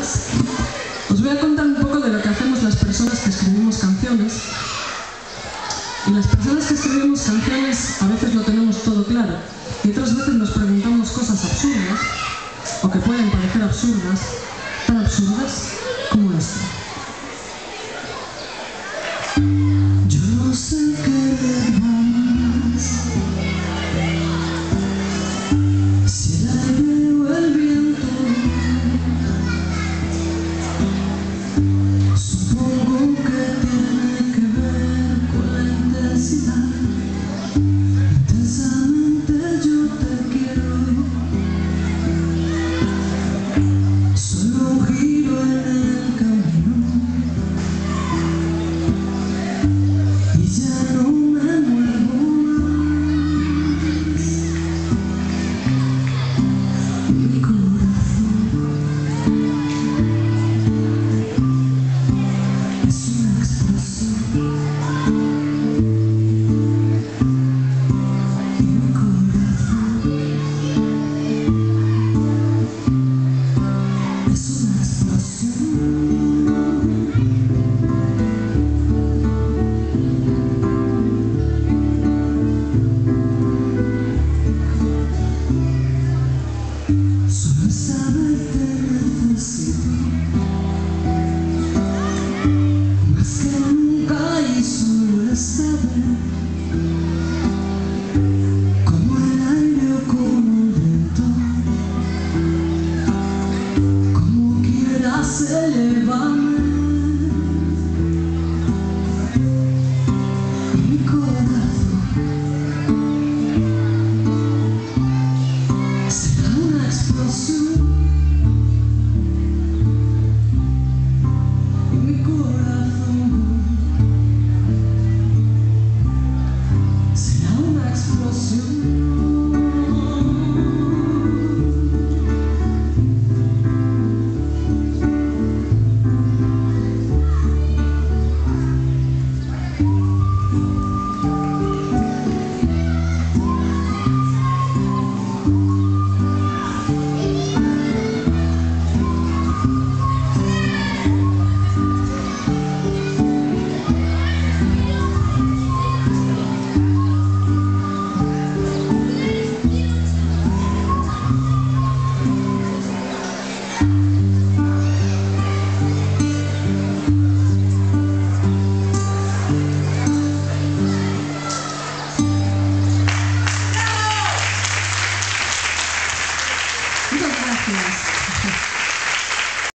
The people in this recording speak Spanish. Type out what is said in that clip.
buenas. Os voy a contar un poco de lo que hacemos las personas que escribimos canciones. Y las personas que escribimos canciones a veces lo tenemos todo claro y otras veces nos preguntamos cosas absurdas o que pueden parecer absurdas, tan absurdas como esto. Yo no sé qué más, si el aire o el viento. Supongo que tiene que ver con la intensidad. Intensamente yo te quiero. Solo un giro en el camino y ya no me muevo más. Mi corazón es una explosión. Mi corazón es una explosión. Solo saber te necesito más que nunca y solo es saber como el aire o como el viento, como quieras elevarme. Mi corazón será una explosión.